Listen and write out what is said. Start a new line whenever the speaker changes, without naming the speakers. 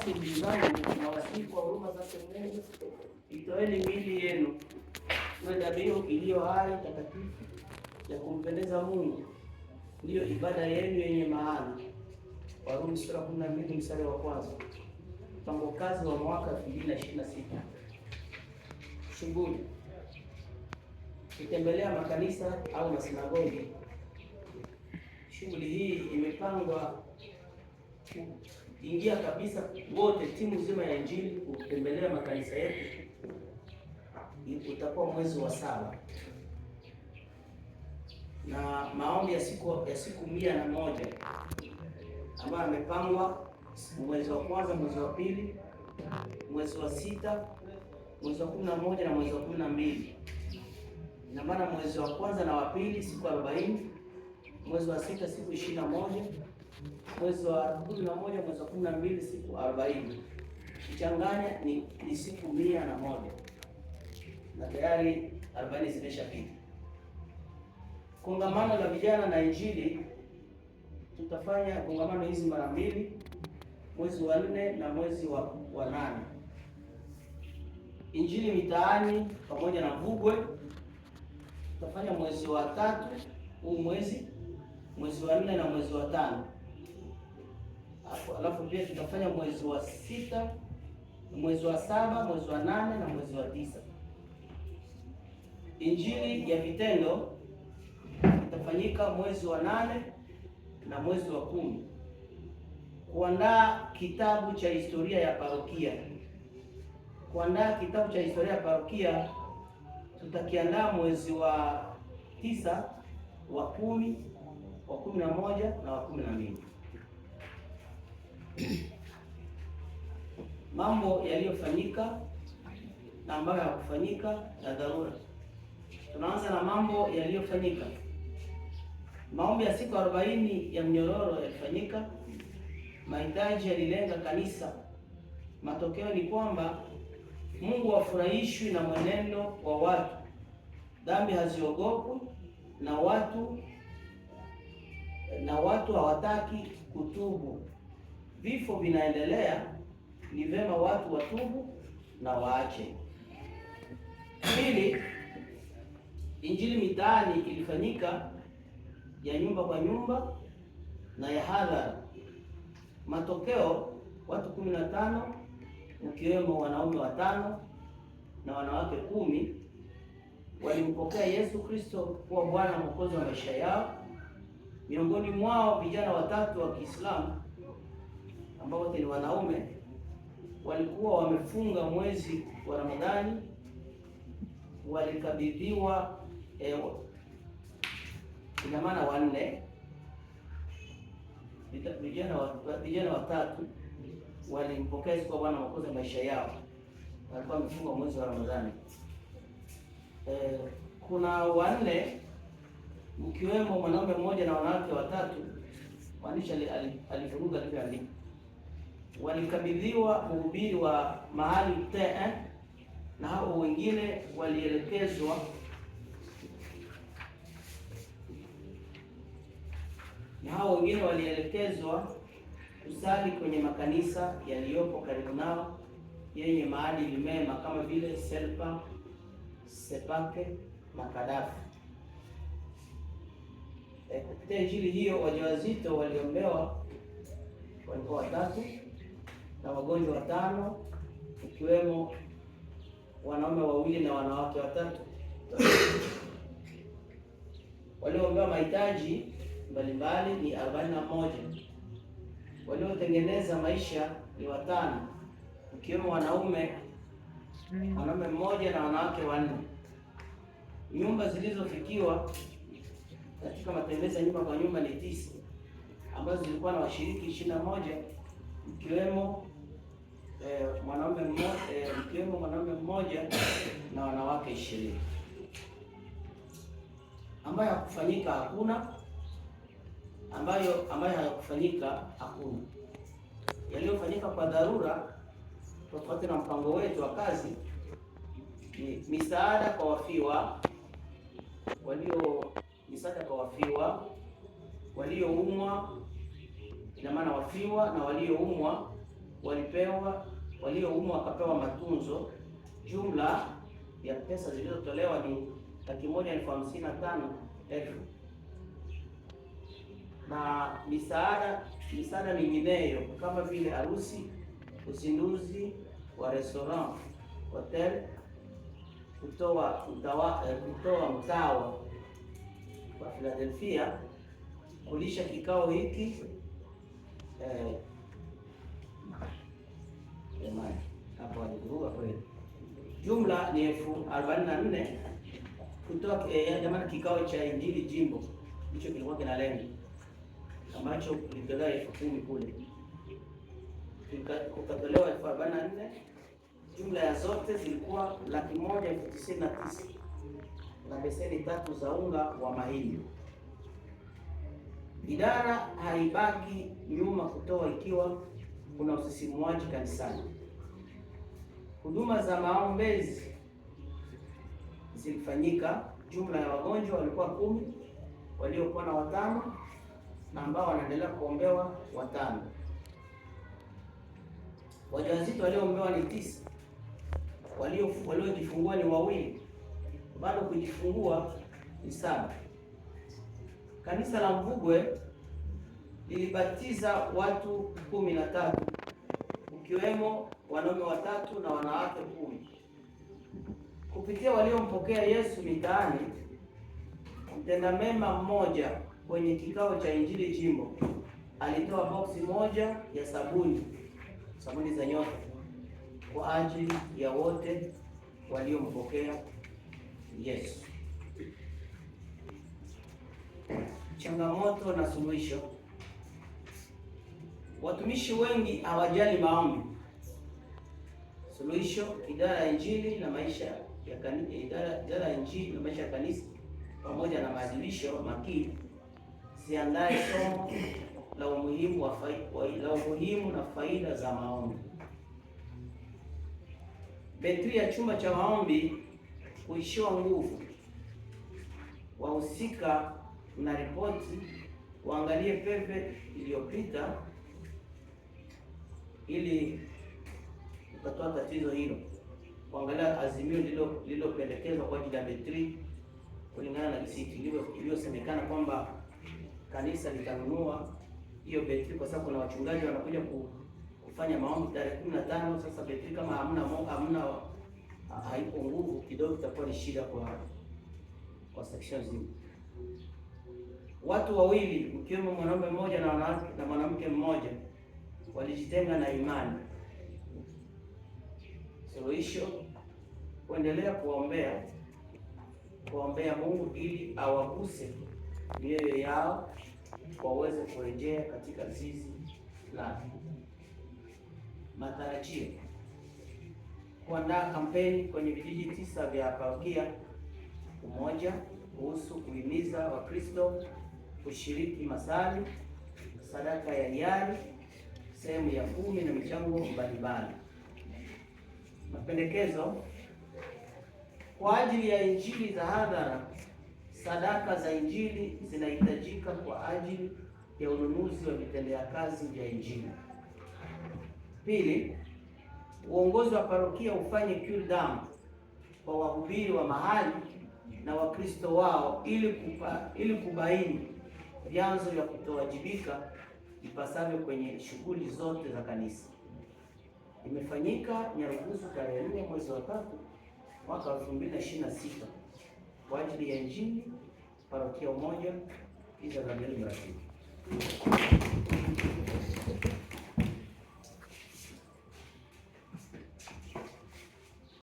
Basi ndugu zangu, nawasihi kwa huruma zake Mungu, itoeni miili yenu iwe dhabihu iliyo hai, takatifu, ya kumpendeza Mungu, ndiyo ibada yenu yenye maana. Warumi sura 12 mstari wa kwanza. Mpango kazi wa mwaka 2026. Shughuli: kutembelea makanisa au masinagogi. Shughuli hii imepangwa kuingia kabisa wote, timu nzima ya Injili kutembelea makanisa yetu. Utakuwa mwezi wa 7 na maombi ya siku 101 ambayo yamepangwa mwezi wa kwanza, mwezi wa pili, mwezi wa 6, mwezi wa 11 na mwezi wa 12. Ina maana mwezi wa kwanza na wa pili siku 40, mwezi wa 6 siku 21, mwezi wa 11, mwezi wa 12 siku 40. Kichanganya ni siku 101 na tayari 40 zimeshapita. Kongamano la vijana na Injili, tutafanya kongamano hizi mara mbili, mwezi wa 4 na mwezi wa 8. Injili mitaani pamoja na Vugwe tutafanya mwezi wa 3 huu mwezi wa 4 na mwezi wa 5. Alafu pia tutafanya mwezi wa 6, mwezi wa 7, mwezi wa 8 na mwezi wa 9. Injili ya vitendo itafanyika mwezi wa 8 na mwezi wa 10. Kuandaa kitabu cha historia ya parokia. Tutakiandaa mwezi wa 9, wa 10, wa 11 na wa 12. Mambo yaliyofanyika na ambayo hayakufanyika na dharura. Tunaanza na mambo yaliyofanyika. Maombi ya siku 40 ya mnyororo yalifanyika. Mahitaji yalilenga kanisa. Matokeo ni kwamba Mungu hafurahishwi na mwenendo wa watu. Dhambi haziogopwi na watu hawataki kutubu. Vifo vinaendelea. Ni vema watu watubu na waache. Pili, Injili mitaani ilifanyika, ya nyumba kwa nyumba na ya hadhara. Matokeo, watu 15 ukiwemo wanaume 5 na wanawake 10 walimpokea Yesu Kristo kuwa Bwana Mwokozi wa maisha yao. Miongoni mwao vijana 3 wa Kiislamu ambao wote ni wanaume, walikuwa wamefunga mwezi wa Ramadhani, walikabidhiwa ina maana 4 vijana 3 walimpokea Yesu kwa Bwana Mwokozi wa maisha yao, walikuwa wamefunga mwezi wa Ramadhani. Kuna 4 mkiwemo mwanaume mmoja na wanawake 3, mwandishi alifunga alivyoandika. Walikabidhiwa mhubiri wa mahali na hao wengine walielekezwa kusali kwenye makanisa yaliyopo karibu nao yenye maadili mema kama vile Selpa, Sepake na Kadafi. Kupitia Injili hiyo wajawazito waliombewa walikuwa 3 na wagonjwa 5 ikiwemo wanaume 2 na wanawake 3. Walioombewa mahitaji mbalimbali ni 41. Waliotengeneza maisha ni 5 ikiwemo wanaume 1 na wanawake 4. Nyumba zilizofikiwa katika matembezi ya nyumba kwa nyumba ni 9 ambazo zilikuwa na washiriki 21 ikiwemo mwanaume mmoja na wanawake 20. Ambayo hakufanyika hakuna. Yaliyofanyika kwa dharura tofauti na mpango wetu wa kazi ni misaada kwa wafiwa, walioumwa, ina maana wafiwa na walioumwa walioumwa wakapewa matunzo. Jumla ya pesa zilizotolewa ni 1,055,000 na misaada mingineyo kama vile harusi, uzinduzi wa restaurant, hotel, kutoa mtawa wa Philadelphia, kulisha kikao hiki hapo alikuwa kweli. Jumla ni 44,000 kutoa jamani, kikao cha Injili jimbo hicho kilikuwa kinalenga ambacho kilitolewa 10,000 kule, kukatolewa 44,000. Jumla ya zote zilikuwa 1,99,000 na beseni 3 za unga wa mahindi. Idara haibaki nyuma kutoa ikiwa kuna usisimuaji kanisani. Huduma za maombezi zilifanyika. Jumla ya wagonjwa walikuwa 10, waliokuwa na 5 na ambao wanaendelea kuombewa 5. Wajawazito walioombewa ni 9, waliojifungua ni 2, bado kujifungua ni 7. Kanisa la Mvugwe lilibatiza watu 13, ukiwemo wanaume 3 na wanawake 10. Kupitia waliompokea Yesu mitaani, mtenda mema mmoja kwenye kikao cha Injili jimbo alitoa boksi moja ya sabuni za nyota kwa ajili ya wote waliompokea Yesu. Changamoto na suluhisho. Watumishi wengi hawajali maombi. Suluhisho: idara ya Injili na maisha ya kanisa, idara ya Injili na maisha ya kanisa pamoja na maadhimisho makini ziandae somo la umuhimu na faida za maombi. Betri ya chumba cha maombi kuishiwa nguvu. Wahusika na ripoti waangalie pepe iliyopita ili kutatua tatizo hilo. Kuangalia azimio lililopendekezwa kwa ajili ya betri kulingana na risiti iliyosemekana kwamba kanisa litanunua hiyo betri kwa sababu kuna wachungaji wanakuja kufanya maombi tarehe 15. Sasa betri kama hamna haipo nguvu kidogo, itakuwa ni shida kwa section nzima. Watu 2 mkiwemo mwanaume mmoja na mwanamke mmoja walijitenga na imani. Suluhisho: kuendelea kuombea Mungu ili awaguse mioyo yao waweze kurejea katika zizi lake. Matarajio: kuandaa kampeni kwenye vijiji 9 vya parokia umoja kuhusu kuhimiza Wakristo kushiriki masali, sadaka ya hiari, sehemu ya 10 na michango mbalimbali. Mapendekezo: kwa ajili ya injili za hadhara, sadaka za injili zinahitajika kwa ajili ya ununuzi wa vitendea kazi vya injili. Pili, uongozi wa parokia ufanye cure damu kwa wahubiri wa mahali na Wakristo wao ili kubaini vyanzo vya kutowajibika ipasavyo kwenye shughuli zote za kanisa. Imefanyika Nyarugusu tarehe 4 mwezi wa 3 mwaka 2026 kwa ajili ya injili parokia umoja Iza za Mratibu.